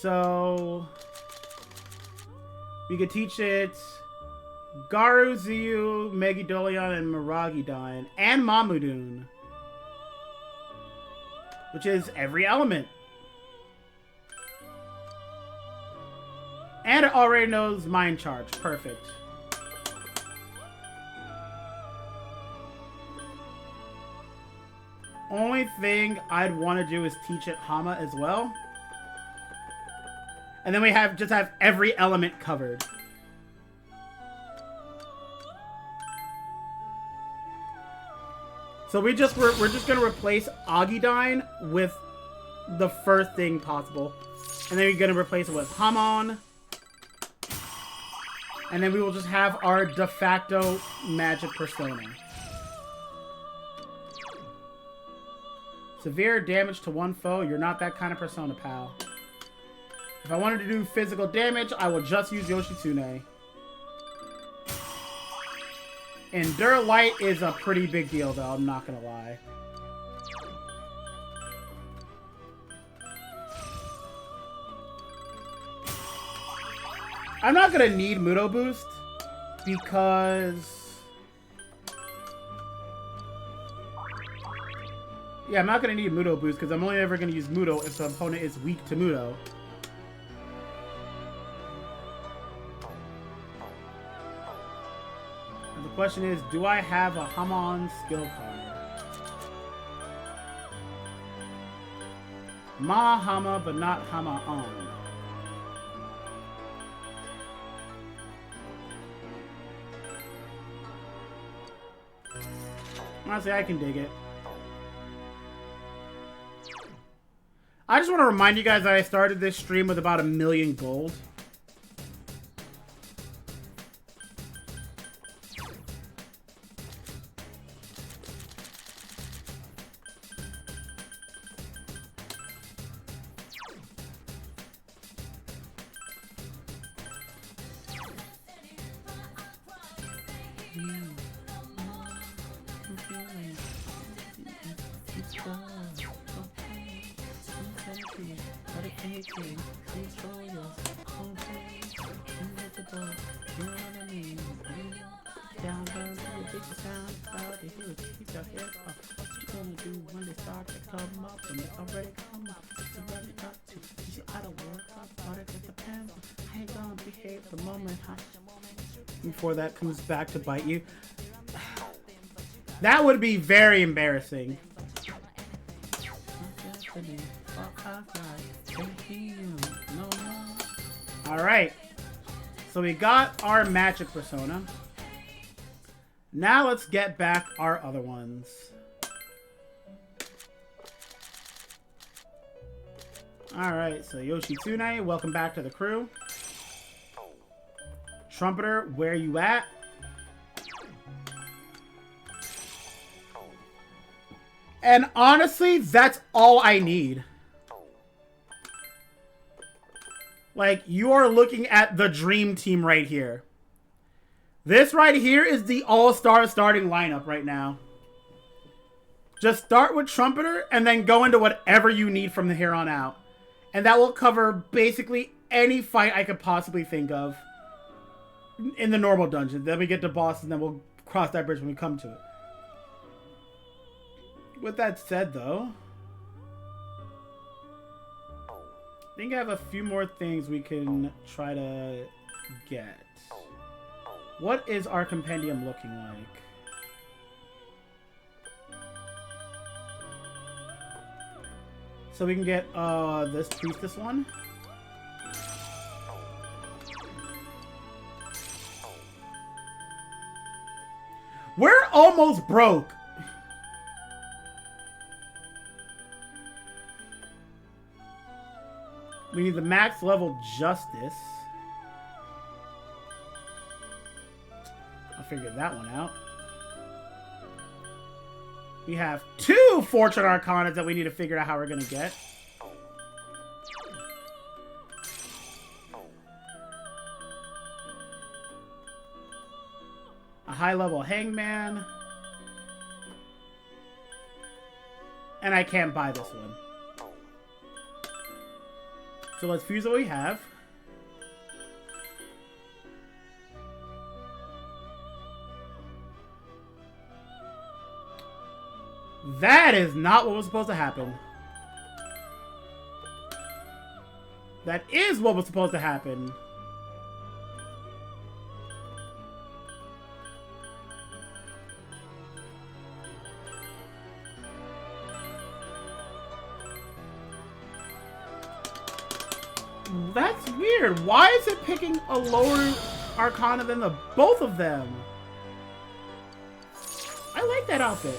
So we could teach it Garu, Ziyu, Megidolion, and Miragidine, and Mamudun, which is every element. And it already knows Mind Charge. Perfect. Only thing I'd want to do is teach it Hama as well. And then we just have every element covered. So we're just gonna replace Agidine with the first thing possible. And then we're gonna replace it with Hamon. And then we will just have our de facto magic persona. Severe damage to one foe. You're not that kind of persona, pal. If I wanted to do physical damage, I will just use Yoshitsune. Endure Light is a pretty big deal, though. I'm not gonna lie. I'm not gonna need Muto Boost because... Yeah, I'm not gonna need Muto Boost because I'm only ever gonna use Muto if the opponent is weak to Muto. And the question is, do I have a Hamon skill card? Ma Hama, but not Hama on. Honestly, I can dig it. I just want to remind you guys that I started this stream with about 1 million gold. Before that comes back to bite you. That would be very embarrassing. Alright. So we got our magic persona. Now let's get back our other ones. Alright, so Yoshitsune, welcome back to the crew. Trumpeter, where you at? And honestly, that's all I need. Like, you are looking at the dream team right here. This right here is the all-star starting lineup right now. Just start with Trumpeter and then go into whatever you need from here on out. And that will cover basically any fight I could possibly think of in the normal dungeon. Then we get to boss and then we'll cross that bridge when we come to it. With that said, though, I think I have a few more things we can try to get. What is our compendium looking like? So we can get this priestess one. We're almost broke. We need the max level justice. I'll figure that one out. We have 2 Fortune Arcanas that we need to figure out how we're going to get. A high-level Hangman. And I can't buy this one. So let's fuse what we have. That is not what was supposed to happen. That is what was supposed to happen. That's weird. Why is it picking a lower Arcana than the both of them? I like that outfit.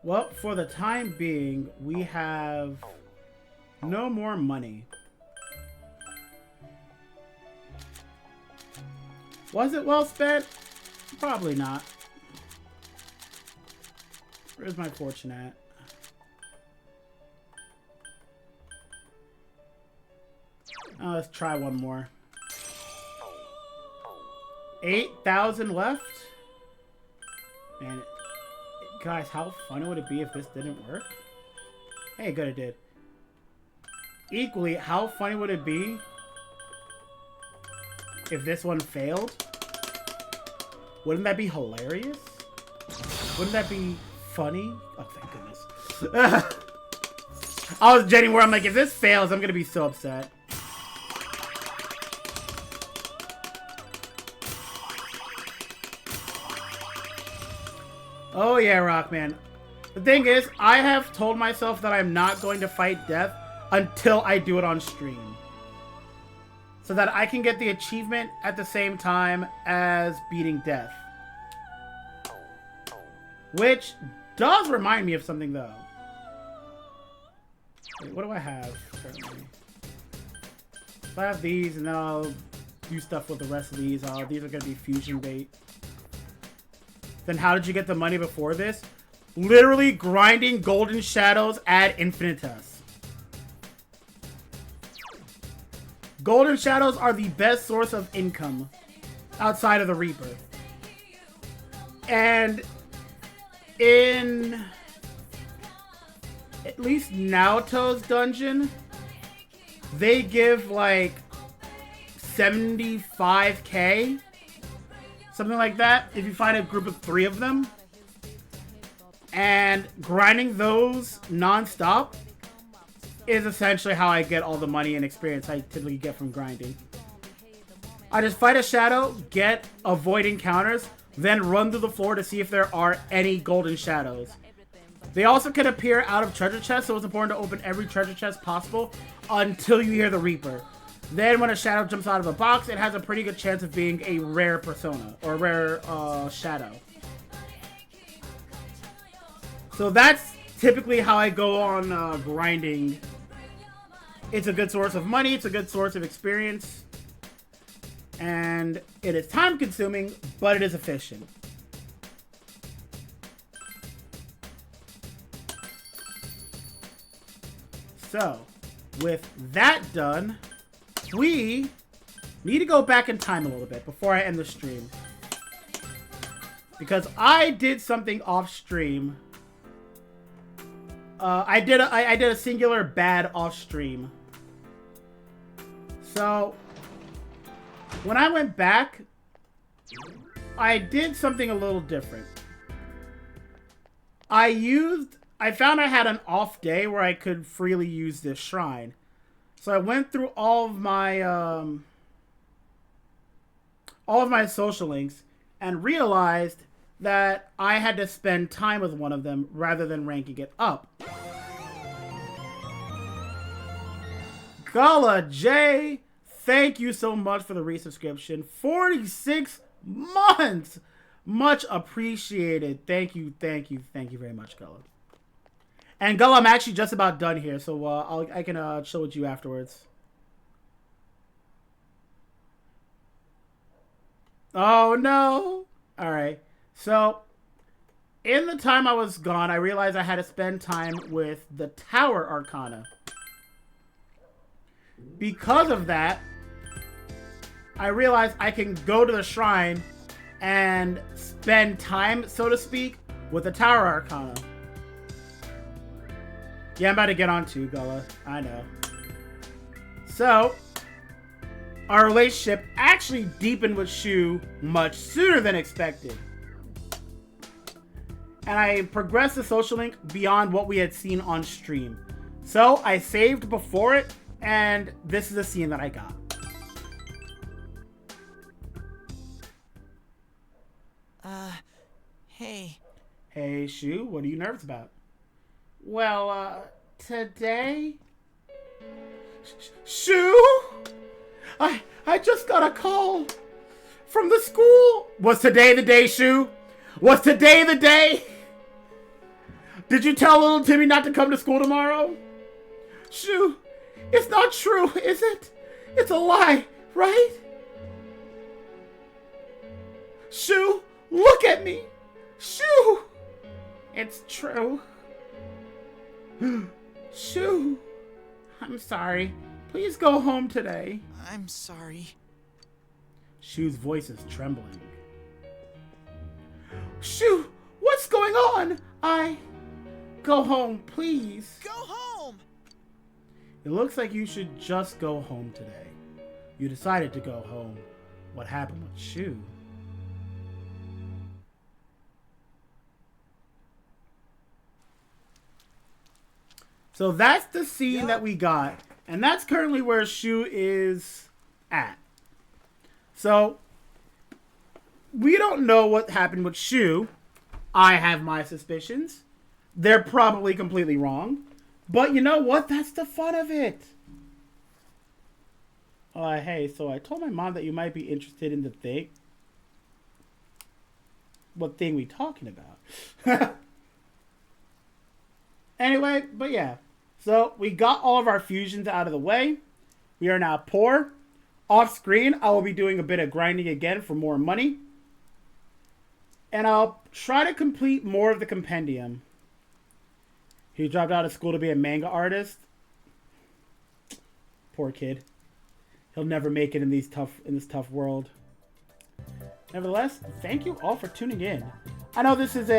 Well, for the time being, we have no more money. Was it well spent? Probably not. Where's my fortune at? Oh, let's try one more. 8,000 left? Man, guys, how funny would it be if this didn't work? Hey, good, it did. Equally, how funny would it be if this one failed? Wouldn't that be hilarious? Wouldn't that be funny? Oh, thank goodness. I was jetting where I'm like, if this fails, I'm gonna be so upset. Oh yeah, Rockman. The thing is, I have told myself that I'm not going to fight death until I do it on stream. So that I can get the achievement at the same time as beating death. Which does remind me of something, though. Wait, what do I have currently? So I have these, and then I'll do stuff with the rest of these. These are going to be fusion bait. Then how did you get the money before this? Literally grinding golden shadows ad infinitus. Golden shadows are the best source of income outside of the Reaper. And in at least Naoto's dungeon, they give like 75k. Something like that, if you find a group of 3 of them. And grinding those non-stop is essentially how I get all the money and experience I typically get from grinding. I just fight a shadow, get avoid encounters, then run through the floor to see if there are any golden shadows. They also can appear out of treasure chests, so it's important to open every treasure chest possible until you hear the Reaper. Then when a shadow jumps out of a box, it has a pretty good chance of being a rare persona, or a rare shadow. So that's typically how I go on grinding. It's a good source of money, it's a good source of experience, and it is time consuming, but it is efficient. So, with that done, we need to go back in time a little bit before I end the stream. Because I did something off stream. I did a singular bad off stream. So when I went back, I did something a little different. I found I had an off day where I could freely use this shrine. So I went through all of my social links and realized that I had to spend time with one of them rather than ranking it up. Gala J, thank you so much for the resubscription. 46 months! Much appreciated. Thank you very much, Gala. And Gullah, I'm actually just about done here, so I can chill with you afterwards. Oh no! Alright, so in the time I was gone, I realized I had to spend time with the Tower Arcana. Because of that, I realized I can go to the shrine and spend time, so to speak, with the Tower Arcana. Yeah, I'm about to get on to Gullah. I know. So, our relationship actually deepened with Shu much sooner than expected. And I progressed the social link beyond what we had seen on stream. So, I saved before it, and this is the scene that I got. Hey. Hey, Shu, what are you nervous about? Well, today... Shu? I just got a call from the school. Was today the day, Shu? Was today the day? Did you tell little Timmy not to come to school tomorrow? Shoo, it's not true, is it? It's a lie, right? Shoo, look at me. Shoo, it's true. Shoo, I'm sorry. Please go home today. I'm sorry. Shoo's voice is trembling. Shoo, what's going on? Go home, please. Go home! It looks like you should just go home today. You decided to go home. What happened with Shoo? So that's the scene that we got. And that's currently where Shoo is at. So, we don't know what happened with Shoo. I have my suspicions. They're probably completely wrong. But you know what? That's the fun of it. Hey, so I told my mom that you might be interested in the thing. What thing we talking about? Anyway, but yeah. So, we got all of our fusions out of the way. We are now poor. Off screen, I will be doing a bit of grinding again for more money. And I'll try to complete more of the compendium. He dropped out of school to be a manga artist. Poor kid. He'll never make it in this tough world. Nevertheless, thank you all for tuning in. I know this is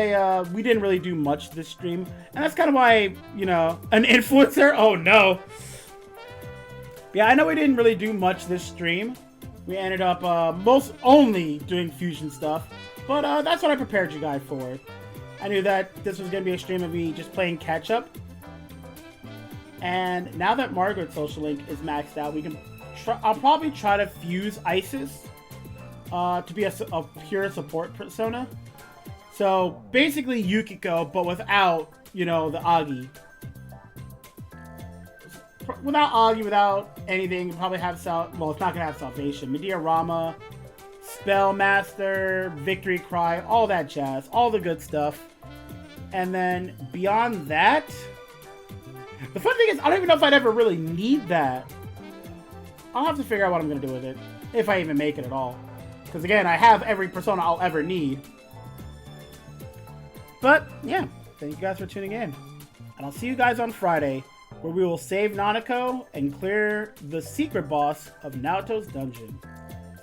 we didn't really do much this stream. And that's kind of why, you know, an influencer? Oh no. Yeah, I know we didn't really do much this stream. We ended up most only doing fusion stuff. But that's what I prepared you guys for. I knew that this was going to be a stream of me just playing catch up. And now that Margaret's social link is maxed out, we can I'll probably try to fuse Isis to be a pure support persona. So basically Yukiko, but without, you know, the Agi. Without Agi, without anything, probably have well, it's not gonna have Salvation. Medea Rama, Spellmaster, Victory Cry, all that jazz, all the good stuff. And then beyond that, the fun thing is, I don't even know if I'd ever really need that. I'll have to figure out what I'm gonna do with it, if I even make it at all. Because again, I have every persona I'll ever need. But yeah, thank you guys for tuning in, and I'll see you guys on Friday, where we will save Nanako and clear the secret boss of Naoto's dungeon.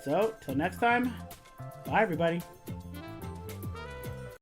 So, till next time, bye everybody.